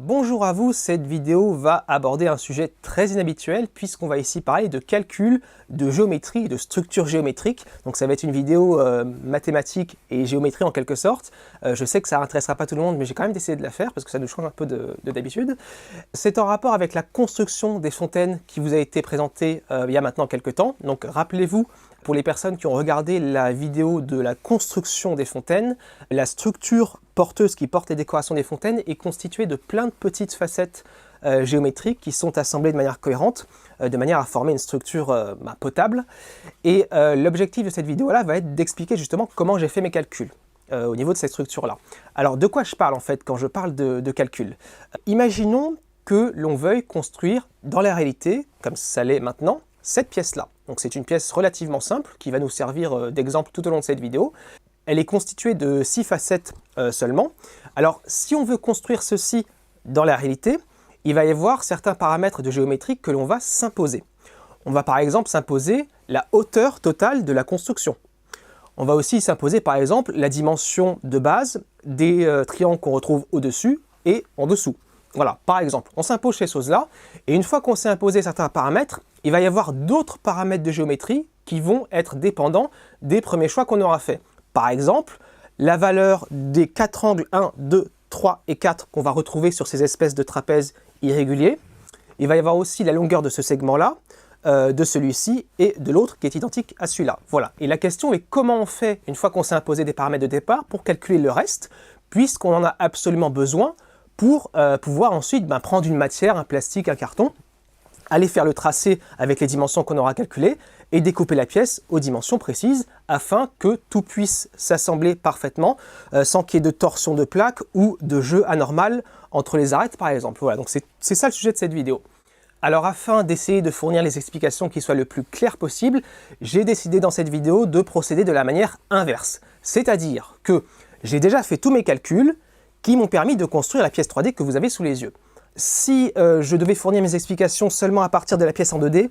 Bonjour à vous, cette vidéo va aborder un sujet très inhabituel puisqu'on va ici parler de calcul, de géométrie et de structure géométrique. Donc ça va être une vidéo mathématique et géométrie en quelque sorte. Je sais que ça n'intéressera pas tout le monde, mais j'ai quand même décidé de la faire parce que ça nous change un peu de d'habitude. C'est en rapport avec la construction des fontaines qui vous a été présentée il y a maintenant quelques temps. Donc rappelez-vous, pour les personnes qui ont regardé la vidéo de la construction des fontaines, la structure porteuse qui porte les décorations des fontaines est constituée de plein de petites facettes géométriques qui sont assemblées de manière cohérente, de manière à former une structure potable. Et l'objectif de cette vidéo-là va être d'expliquer justement comment j'ai fait mes calculs au niveau de cette structure-là. Alors de quoi je parle en fait quand je parle de calcul? Imaginons que l'on veuille construire dans la réalité, comme ça l'est maintenant, cette pièce-là. Donc c'est une pièce relativement simple qui va nous servir d'exemple tout au long de cette vidéo. Elle est constituée de 6 facettes seulement. Alors si on veut construire ceci dans la réalité, il va y avoir certains paramètres de géométrie que l'on va s'imposer. On va par exemple s'imposer la hauteur totale de la construction. On va aussi s'imposer par exemple la dimension de base des triangles qu'on retrouve au-dessus et en dessous. Voilà, par exemple, on s'impose ces choses-là, et une fois qu'on s'est imposé certains paramètres, il va y avoir d'autres paramètres de géométrie qui vont être dépendants des premiers choix qu'on aura fait. Par exemple, la valeur des 4 angles 1, 2, 3 et 4 qu'on va retrouver sur ces espèces de trapèzes irréguliers. Il va y avoir aussi la longueur de ce segment-là, de celui-ci et de l'autre qui est identique à celui-là. Voilà, et la question est comment on fait, une fois qu'on s'est imposé des paramètres de départ, pour calculer le reste, puisqu'on en a absolument besoin pour pouvoir ensuite prendre une matière, un plastique, un carton, aller faire le tracé avec les dimensions qu'on aura calculées et découper la pièce aux dimensions précises afin que tout puisse s'assembler parfaitement sans qu'il y ait de torsion de plaque ou de jeu anormal entre les arêtes par exemple. Voilà, donc c'est ça le sujet de cette vidéo. Alors afin d'essayer de fournir les explications qui soient le plus claires possible, j'ai décidé dans cette vidéo de procéder de la manière inverse. C'est-à-dire que j'ai déjà fait tous mes calculs qui m'ont permis de construire la pièce 3D que vous avez sous les yeux. Si je devais fournir mes explications seulement à partir de la pièce en 2D,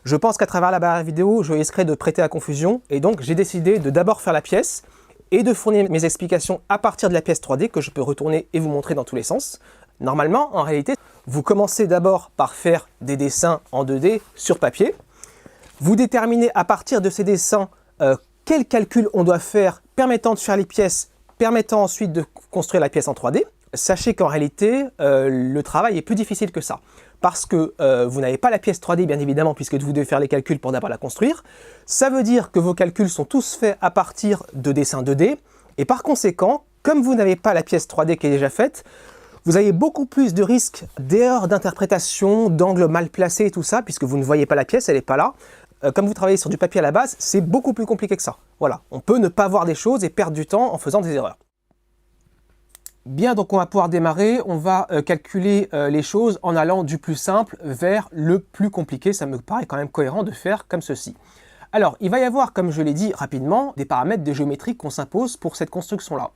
je pense qu'à travers la barre vidéo, je risquerais de prêter à confusion, et donc j'ai décidé de d'abord faire la pièce et de fournir mes explications à partir de la pièce 3D que je peux retourner et vous montrer dans tous les sens. Normalement, en réalité, vous commencez d'abord par faire des dessins en 2D sur papier. Vous déterminez à partir de ces dessins quels calculs on doit faire permettant de faire les pièces, permettant ensuite de construire la pièce en 3D. Sachez qu'en réalité, le travail est plus difficile que ça. Parce que vous n'avez pas la pièce 3D, bien évidemment, puisque vous devez faire les calculs pour d'abord la construire. Ça veut dire que vos calculs sont tous faits à partir de dessins 2D. Et par conséquent, comme vous n'avez pas la pièce 3D qui est déjà faite, vous avez beaucoup plus de risques d'erreurs d'interprétation, d'angles mal placés et tout ça, puisque vous ne voyez pas la pièce, elle n'est pas là. Comme vous travaillez sur du papier à la base, c'est beaucoup plus compliqué que ça. Voilà, on peut ne pas voir des choses et perdre du temps en faisant des erreurs. Bien, donc on va pouvoir démarrer, on va calculer les choses en allant du plus simple vers le plus compliqué. Ça me paraît quand même cohérent de faire comme ceci. Alors, il va y avoir, comme je l'ai dit rapidement, des paramètres de géométrie qu'on s'impose pour cette construction-là.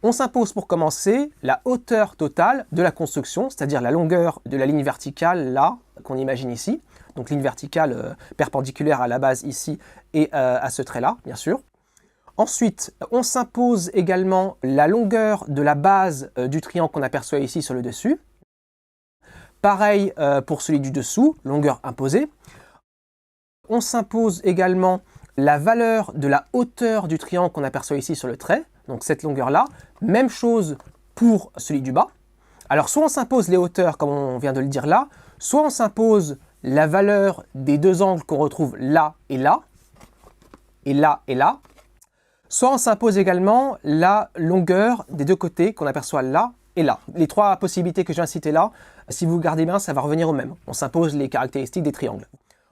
On s'impose pour commencer la hauteur totale de la construction, c'est-à-dire la longueur de la ligne verticale, là, qu'on imagine ici. Donc ligne verticale perpendiculaire à la base ici et à ce trait-là, bien sûr. Ensuite, on s'impose également la longueur de la base du triangle qu'on aperçoit ici sur le dessus. Pareil pour celui du dessous, longueur imposée. On s'impose également la valeur de la hauteur du triangle qu'on aperçoit ici sur le trait, donc cette longueur-là. Même chose pour celui du bas. Alors soit on s'impose les hauteurs comme on vient de le dire là, soit on s'impose la valeur des deux angles qu'on retrouve là et là, et là et là. Soit on s'impose également la longueur des deux côtés qu'on aperçoit là et là. Les trois possibilités que je viens de citer là, si vous regardez bien, ça va revenir au même. On s'impose les caractéristiques des triangles.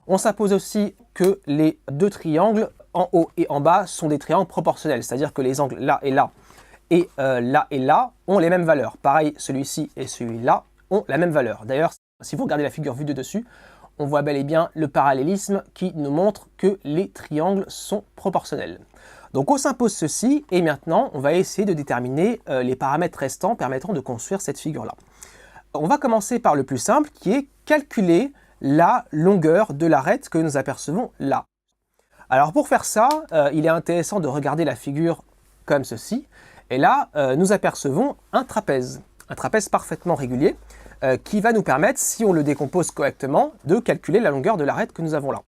On s'impose aussi que les deux triangles en haut et en bas sont des triangles proportionnels, c'est-à-dire que les angles là et là et là ont les mêmes valeurs. Pareil, celui-ci et celui-là ont la même valeur. D'ailleurs, si vous regardez la figure vue de dessus, on voit bel et bien le parallélisme qui nous montre que les triangles sont proportionnels. Donc on s'impose ceci et maintenant on va essayer de déterminer les paramètres restants permettant de construire cette figure-là. On va commencer par le plus simple qui est calculer la longueur de l'arête que nous apercevons là. Alors pour faire ça, il est intéressant de regarder la figure comme ceci. Et là, nous apercevons un trapèze. un trapèze parfaitement régulier, qui va nous permettre, si on le décompose correctement, de calculer la longueur de l'arête que nous avons là.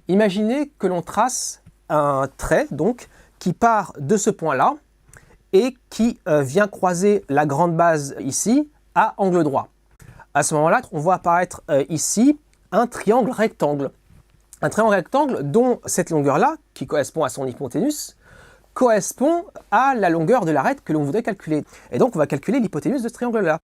Imaginez que l'on trace un trait, donc, qui part de ce point-là, et qui vient croiser la grande base ici, à angle droit. À ce moment-là, on voit apparaître ici un triangle rectangle. Un triangle rectangle dont cette longueur-là, qui correspond à son hypoténuse, correspond à la longueur de l'arête que l'on voudrait calculer. Et donc, on va calculer l'hypoténuse de ce triangle-là.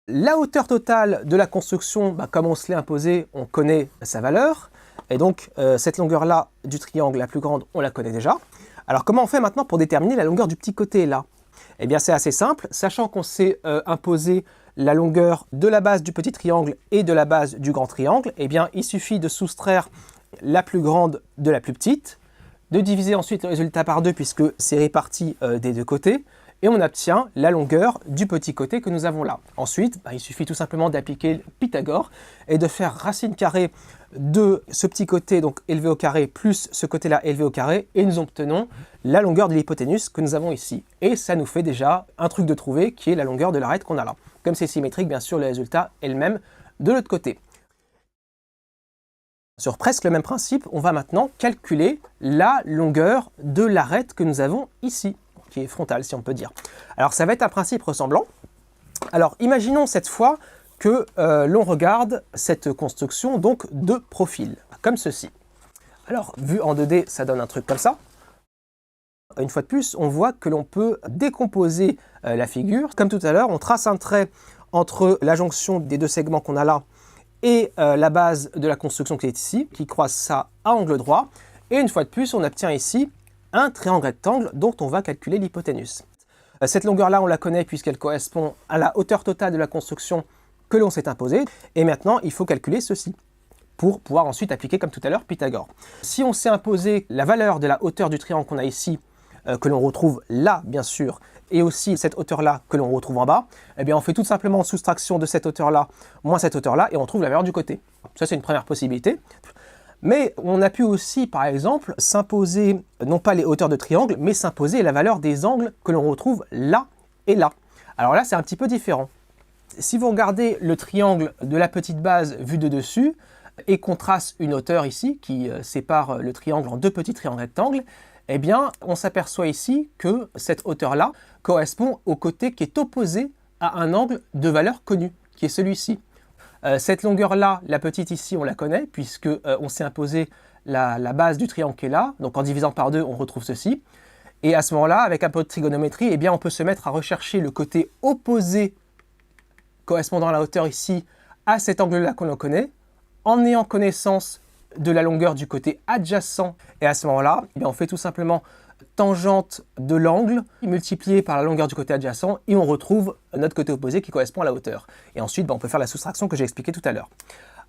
La hauteur totale de la construction, comme on se l'est imposé, on connaît sa valeur. Et donc, cette longueur-là du triangle la plus grande, on la connaît déjà. Alors, comment on fait maintenant pour déterminer la longueur du petit côté là? Eh bien, c'est assez simple. Sachant qu'on s'est imposé la longueur de la base du petit triangle et de la base du grand triangle, eh bien, il suffit de soustraire la plus grande de la plus petite, de diviser ensuite le résultat par 2 puisque c'est réparti des deux côtés, et on obtient la longueur du petit côté que nous avons là. Ensuite, il suffit tout simplement d'appliquer Pythagore et de faire racine carrée de ce petit côté, donc élevé au carré, plus ce côté-là élevé au carré, et nous obtenons la longueur de l'hypoténuse que nous avons ici. Et ça nous fait déjà un truc de trouver qui est la longueur de l'arête qu'on a là. Comme c'est symétrique, bien sûr, le résultat est le même de l'autre côté. Sur presque le même principe, on va maintenant calculer la longueur de l'arête que nous avons ici, qui est frontale si on peut dire. Alors ça va être un principe ressemblant. Alors imaginons cette fois que l'on regarde cette construction donc de profil, comme ceci. Alors vu en 2D, ça donne un truc comme ça. Une fois de plus, on voit que l'on peut décomposer la figure. Comme tout à l'heure, on trace un trait entre la jonction des deux segments qu'on a là et la base de la construction qui est ici, qui croise ça à angle droit. Et une fois de plus, on obtient ici un triangle rectangle dont on va calculer l'hypoténuse. Cette longueur-là, on la connaît puisqu'elle correspond à la hauteur totale de la construction que l'on s'est imposée. Et maintenant, il faut calculer ceci pour pouvoir ensuite appliquer, comme tout à l'heure, Pythagore. Si on s'est imposé la valeur de la hauteur du triangle qu'on a ici, que l'on retrouve là, bien sûr, et aussi cette hauteur-là que l'on retrouve en bas, eh bien on fait tout simplement soustraction de cette hauteur-là moins cette hauteur-là, et on trouve la valeur du côté. Ça, c'est une première possibilité. Mais on a pu aussi, par exemple, s'imposer, non pas les hauteurs de triangle, mais s'imposer la valeur des angles que l'on retrouve là et là. Alors là, c'est un petit peu différent. Si vous regardez le triangle de la petite base vue de dessus, et qu'on trace une hauteur ici, qui sépare le triangle en deux petits triangles rectangles, eh bien, on s'aperçoit ici que cette hauteur-là correspond au côté qui est opposé à un angle de valeur connue, qui est celui-ci. Cette longueur-là, la petite ici, on la connaît, puisque on s'est imposé la base du triangle qui est là. Donc en divisant par 2, on retrouve ceci. Et à ce moment-là, avec un peu de trigonométrie, eh bien, on peut se mettre à rechercher le côté opposé correspondant à la hauteur ici à cet angle-là qu'on connaît, en ayant connaissance de la longueur du côté adjacent. Et à ce moment-là, eh bien, on fait tout simplement tangente de l'angle multiplié par la longueur du côté adjacent et on retrouve notre côté opposé qui correspond à la hauteur. Et ensuite, on peut faire la soustraction que j'ai expliquée tout à l'heure.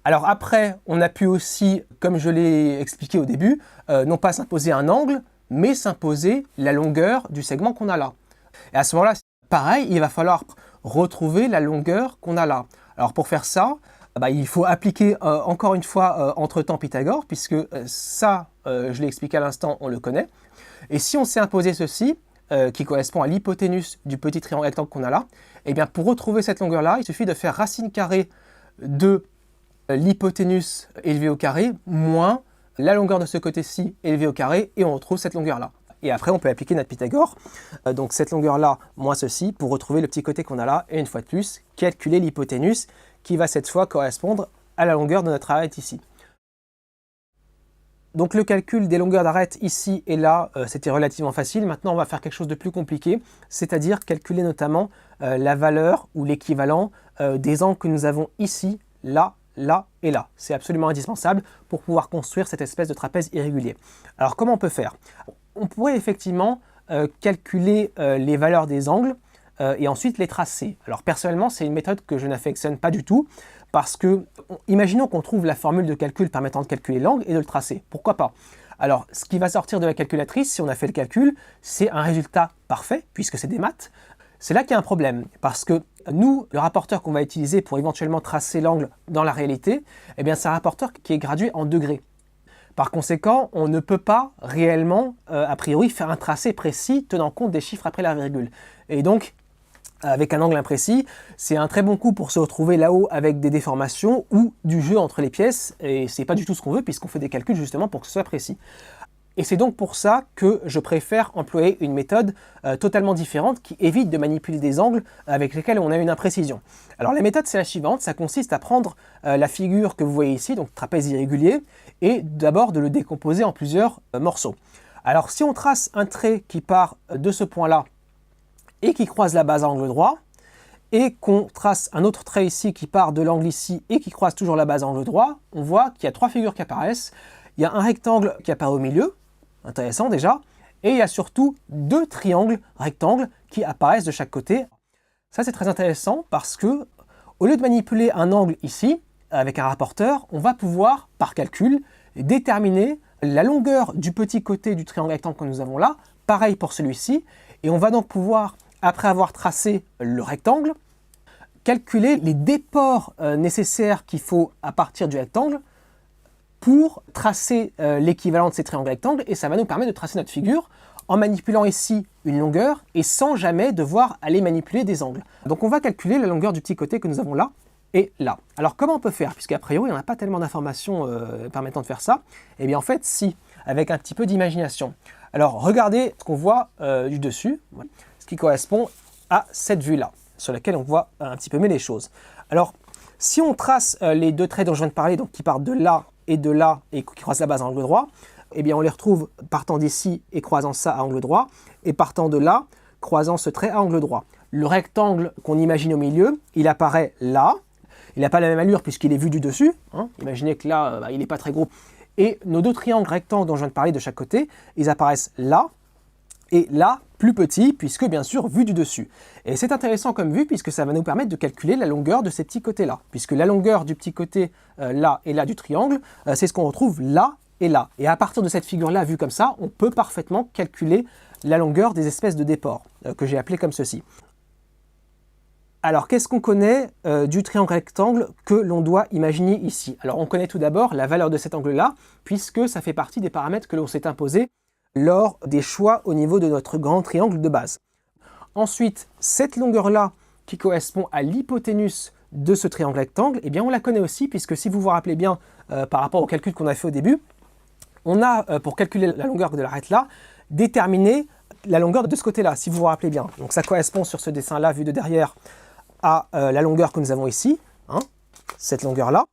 Alors après, on a pu aussi, comme je l'ai expliqué au début, non pas s'imposer un angle, mais s'imposer la longueur du segment qu'on a là. Et à ce moment-là, pareil, il va falloir retrouver la longueur qu'on a là. Alors pour faire ça, il faut appliquer encore une fois entre-temps Pythagore, puisque ça, je l'ai expliqué à l'instant, on le connaît. Et si on s'est imposé ceci, qui correspond à l'hypoténuse du petit triangle rectangle qu'on a là, eh bien pour retrouver cette longueur-là, il suffit de faire racine carrée de l'hypoténuse élevée au carré moins la longueur de ce côté-ci élevée au carré, et on retrouve cette longueur-là. Et après, on peut appliquer notre Pythagore, donc cette longueur-là moins ceci, pour retrouver le petit côté qu'on a là, et une fois de plus, calculer l'hypoténuse, qui va cette fois correspondre à la longueur de notre arête ici. Donc le calcul des longueurs d'arête ici et là, c'était relativement facile. Maintenant, on va faire quelque chose de plus compliqué, c'est-à-dire calculer notamment la valeur ou l'équivalent des angles que nous avons ici, là, là et là. C'est absolument indispensable pour pouvoir construire cette espèce de trapèze irrégulier. Alors comment on peut faire? On pourrait effectivement calculer les valeurs des angles et ensuite les tracer. Alors personnellement, c'est une méthode que je n'affectionne pas du tout, parce que, imaginons qu'on trouve la formule de calcul permettant de calculer l'angle et de le tracer. Pourquoi pas? Alors, ce qui va sortir de la calculatrice, si on a fait le calcul, c'est un résultat parfait, puisque c'est des maths. C'est là qu'il y a un problème, parce que nous, le rapporteur qu'on va utiliser pour éventuellement tracer l'angle dans la réalité, eh bien c'est un rapporteur qui est gradué en degrés. Par conséquent, on ne peut pas réellement, a priori, faire un tracé précis tenant compte des chiffres après la virgule. Et donc, avec un angle imprécis, c'est un très bon coup pour se retrouver là-haut avec des déformations ou du jeu entre les pièces, et c'est pas du tout ce qu'on veut puisqu'on fait des calculs justement pour que ce soit précis. Et c'est donc pour ça que je préfère employer une méthode totalement différente qui évite de manipuler des angles avec lesquels on a une imprécision. Alors la méthode c'est la suivante, ça consiste à prendre la figure que vous voyez ici, donc trapèze irrégulier, et d'abord de le décomposer en plusieurs morceaux. Alors si on trace un trait qui part de ce point-là et qui croise la base à angle droit, et qu'on trace un autre trait ici qui part de l'angle ici et qui croise toujours la base à angle droit, on voit qu'il y a trois figures qui apparaissent. Il y a un rectangle qui apparaît au milieu, intéressant déjà, et il y a surtout deux triangles rectangles qui apparaissent de chaque côté. Ça c'est très intéressant parce que au lieu de manipuler un angle ici, avec un rapporteur, on va pouvoir, par calcul, déterminer la longueur du petit côté du triangle rectangle que nous avons là, pareil pour celui-ci, et on va donc pouvoir, après avoir tracé le rectangle, calculer les déports nécessaires qu'il faut à partir du rectangle pour tracer l'équivalent de ces triangles rectangles, et ça va nous permettre de tracer notre figure en manipulant ici une longueur et sans jamais devoir aller manipuler des angles. Donc on va calculer la longueur du petit côté que nous avons là et là. Alors comment on peut faire? Puisqu'à priori on n'a pas tellement d'informations permettant de faire ça. Eh bien en fait si, avec un petit peu d'imagination. Alors regardez ce qu'on voit du dessus, ce qui correspond à cette vue-là, sur laquelle on voit un petit peu mieux les choses. Alors, si on trace les deux traits dont je viens de parler, donc qui partent de là et qui croisent la base à angle droit, eh bien on les retrouve partant d'ici et croisant ça à angle droit, et partant de là, croisant ce trait à angle droit. Le rectangle qu'on imagine au milieu, il apparaît là, il n'a pas la même allure puisqu'il est vu du dessus, hein. Imaginez que là, il n'est pas très gros. Et nos deux triangles rectangles dont je viens de parler de chaque côté, ils apparaissent là, et là, plus petit, puisque bien sûr, vu du dessus. Et c'est intéressant comme vue, puisque ça va nous permettre de calculer la longueur de ces petits côtés-là. Puisque la longueur du petit côté là et là du triangle, c'est ce qu'on retrouve là et là. Et à partir de cette figure-là, vue comme ça, on peut parfaitement calculer la longueur des espèces de déports, que j'ai appelées comme ceci. Alors, qu'est-ce qu'on connaît du triangle rectangle que l'on doit imaginer ici? Alors, on connaît tout d'abord la valeur de cet angle-là, puisque ça fait partie des paramètres que l'on s'est imposés lors des choix au niveau de notre grand triangle de base. Ensuite, cette longueur-là, qui correspond à l'hypoténuse de ce triangle rectangle, eh bien on la connaît aussi, puisque si vous vous rappelez bien par rapport au calcul qu'on a fait au début, on a, pour calculer la longueur de l'arête-là, déterminé la longueur de ce côté-là, si vous vous rappelez bien. Donc ça correspond sur ce dessin-là, vu de derrière, à la longueur que nous avons ici, hein, cette longueur-là.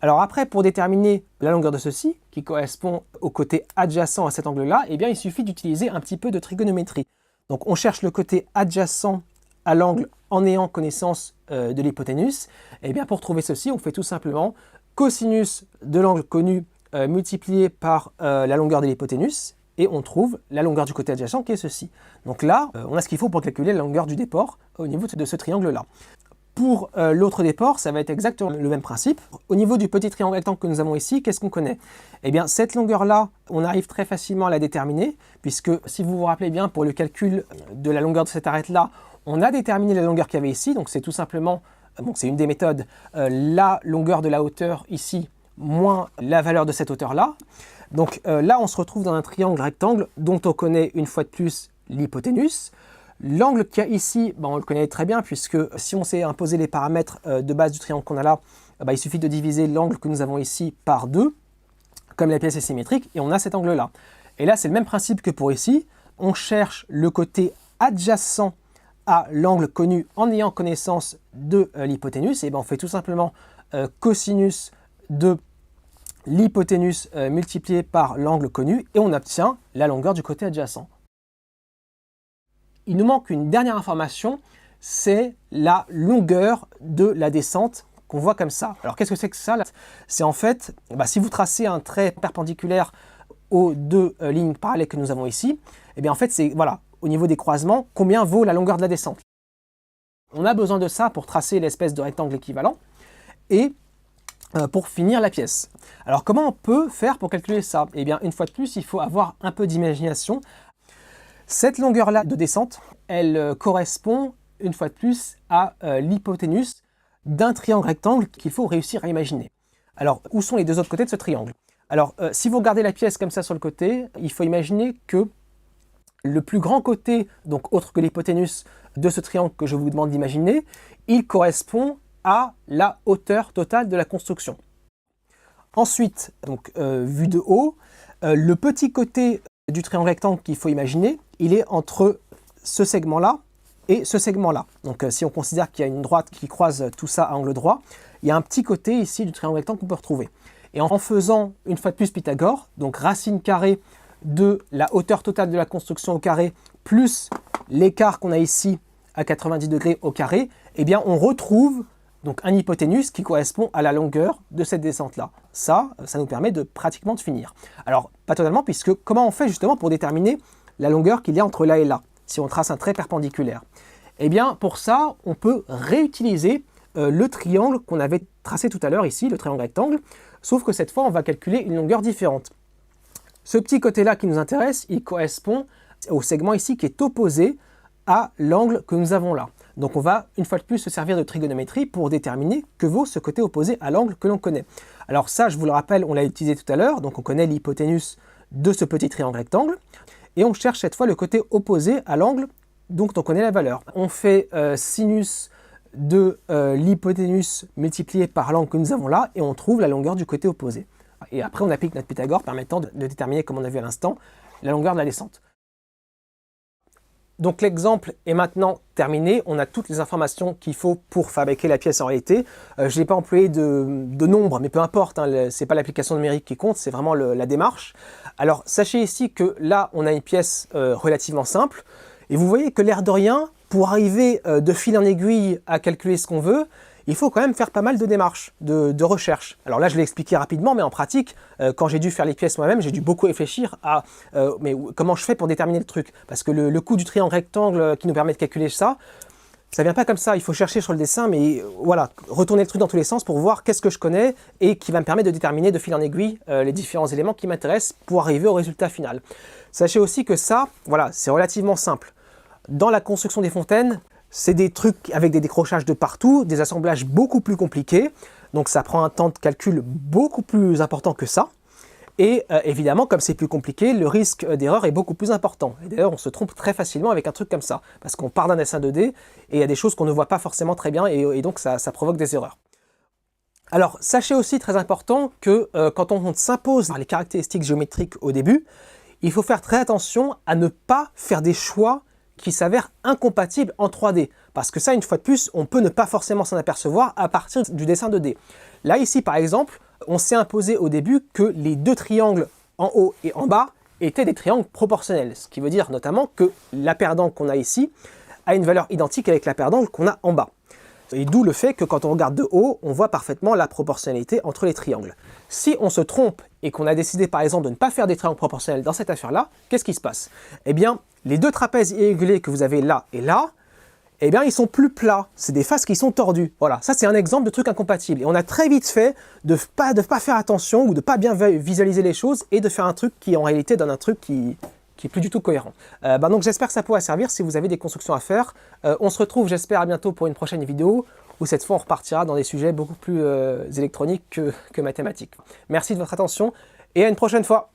Alors après, pour déterminer la longueur de ceci, qui correspond au côté adjacent à cet angle-là, eh bien il suffit d'utiliser un petit peu de trigonométrie. Donc on cherche le côté adjacent à l'angle en ayant connaissance de l'hypoténuse. Et bien pour trouver ceci, on fait tout simplement cosinus de l'angle connu multiplié par la longueur de l'hypoténuse, et on trouve la longueur du côté adjacent qui est ceci. Donc là, on a ce qu'il faut pour calculer la longueur du déport au niveau de ce triangle-là. Pour l'autre déport, ça va être exactement le même principe. Au niveau du petit triangle rectangle que nous avons ici, qu'est-ce qu'on connaît? Eh bien, cette longueur-là, on arrive très facilement à la déterminer, puisque si vous vous rappelez bien, pour le calcul de la longueur de cette arête-là, on a déterminé la longueur qu'il y avait ici, donc c'est tout simplement, bon, c'est une des méthodes, la longueur de la hauteur ici, moins la valeur de cette hauteur-là. Donc là, on se retrouve dans un triangle rectangle dont on connaît une fois de plus l'hypoténuse. L'angle qu'il y a ici, on le connaît très bien, puisque si on s'est imposé les paramètres de base du triangle qu'on a là, il suffit de diviser l'angle que nous avons ici par 2, comme la pièce est symétrique, et on a cet angle-là. Et là, c'est le même principe que pour ici. On cherche le côté adjacent à l'angle connu en ayant connaissance de l'hypoténuse, et on fait tout simplement cosinus de l'hypoténuse multiplié par l'angle connu, et on obtient la longueur du côté adjacent. Il nous manque une dernière information, c'est la longueur de la descente qu'on voit comme ça. Alors qu'est-ce que c'est que ça? C'est en fait, si vous tracez un trait perpendiculaire aux deux lignes parallèles que nous avons ici, et bien en fait c'est, voilà, au niveau des croisements, combien vaut la longueur de la descente. On a besoin de ça pour tracer l'espèce de rectangle équivalent et pour finir la pièce. Alors comment on peut faire pour calculer ça? Eh bien une fois de plus, il faut avoir un peu d'imagination. Cette longueur-là de descente, elle correspond, une fois de plus, à l'hypoténuse d'un triangle rectangle qu'il faut réussir à imaginer. Alors, où sont les deux autres côtés de ce triangle? Alors, si vous regardez la pièce comme ça sur le côté, il faut imaginer que Le plus grand côté, donc autre que l'hypoténuse de ce triangle que je vous demande d'imaginer, il correspond à la hauteur totale de la construction. Ensuite, donc vu de haut, le petit côté du triangle rectangle qu'il faut imaginer, il est entre ce segment-là et ce segment-là. Donc si on considère qu'il y a une droite qui croise tout ça à angle droit, il y a un petit côté ici du triangle rectangle qu'on peut retrouver. Et en faisant une fois de plus Pythagore, donc racine carrée de la hauteur totale de la construction au carré plus l'écart qu'on a ici à 90 degrés au carré, eh bien on retrouve donc un hypoténuse qui correspond à la longueur de cette descente-là. Ça nous permet de pratiquement de finir. Alors, pas totalement, puisque comment on fait justement pour déterminer la longueur qu'il y a entre là et là, si on trace un trait perpendiculaire? Eh bien, pour ça, on peut réutiliser le triangle qu'on avait tracé tout à l'heure ici, le triangle rectangle, sauf que cette fois, on va calculer une longueur différente. Ce petit côté-là qui nous intéresse, il correspond au segment ici qui est opposé à l'angle que nous avons là. Donc on va une fois de plus se servir de trigonométrie pour déterminer que vaut ce côté opposé à l'angle que l'on connaît. Alors ça, je vous le rappelle, on l'a utilisé tout à l'heure, donc on connaît l'hypoténuse de ce petit triangle rectangle, et on cherche cette fois le côté opposé à l'angle dont on connaît la valeur. On fait sinus de l'hypoténuse multiplié par l'angle que nous avons là, et on trouve la longueur du côté opposé. Et après on applique notre Pythagore permettant de déterminer, comme on a vu à l'instant, la longueur de la descente. Donc l'exemple est maintenant terminé, on a toutes les informations qu'il faut pour fabriquer la pièce en réalité. Je n'ai pas employé de nombre, mais peu importe, hein, ce n'est pas l'application numérique qui compte, c'est vraiment la démarche. Alors sachez ici que là on a une pièce relativement simple, et vous voyez que l'air de rien, pour arriver de fil en aiguille à calculer ce qu'on veut, il faut quand même faire pas mal de démarches, de recherche. Alors là, je l'ai expliqué rapidement, mais en pratique, quand j'ai dû faire les pièces moi-même, j'ai dû beaucoup réfléchir à mais comment je fais pour déterminer le truc. Parce que le coût du triangle rectangle qui nous permet de calculer ça vient pas comme ça. Il faut chercher sur le dessin, mais voilà, retourner le truc dans tous les sens pour voir qu'est-ce que je connais et qui va me permettre de déterminer de fil en aiguille les différents éléments qui m'intéressent pour arriver au résultat final. Sachez aussi que ça, voilà, c'est relativement simple. Dans la construction des fontaines, c'est des trucs avec des décrochages de partout, des assemblages beaucoup plus compliqués, donc ça prend un temps de calcul beaucoup plus important que ça. Et évidemment, comme c'est plus compliqué, le risque d'erreur est beaucoup plus important. Et d'ailleurs, on se trompe très facilement avec un truc comme ça, parce qu'on part d'un dessin 2D, et il y a des choses qu'on ne voit pas forcément très bien, et donc ça provoque des erreurs. Alors, sachez aussi, très important, que quand on s'impose les caractéristiques géométriques au début, il faut faire très attention à ne pas faire des choix qui s'avèrent incompatibles en 3D. Parce que ça, une fois de plus, on peut ne pas forcément s'en apercevoir à partir du dessin 2D. Là, ici, par exemple, on s'est imposé au début que les deux triangles en haut et en bas étaient des triangles proportionnels. Ce qui veut dire notamment que la paire d'angles qu'on a ici a une valeur identique avec la paire d'angles qu'on a en bas. Et d'où le fait que quand on regarde de haut, on voit parfaitement la proportionnalité entre les triangles. Si on se trompe et qu'on a décidé par exemple de ne pas faire des triangles proportionnels dans cette affaire-là, qu'est-ce qui se passe? Eh bien, les deux trapèzes irréguliers que vous avez là et là, eh bien, ils sont plus plats. C'est des faces qui sont tordues. Voilà, ça c'est un exemple de truc incompatible. Et on a très vite fait de pas faire attention ou de pas bien visualiser les choses et de faire un truc qui en réalité donne un truc qui est plus du tout cohérent. Donc j'espère que ça pourra servir si vous avez des constructions à faire. On se retrouve, j'espère, à bientôt pour une prochaine vidéo où cette fois on repartira dans des sujets beaucoup plus électroniques que mathématiques. Merci de votre attention et à une prochaine fois.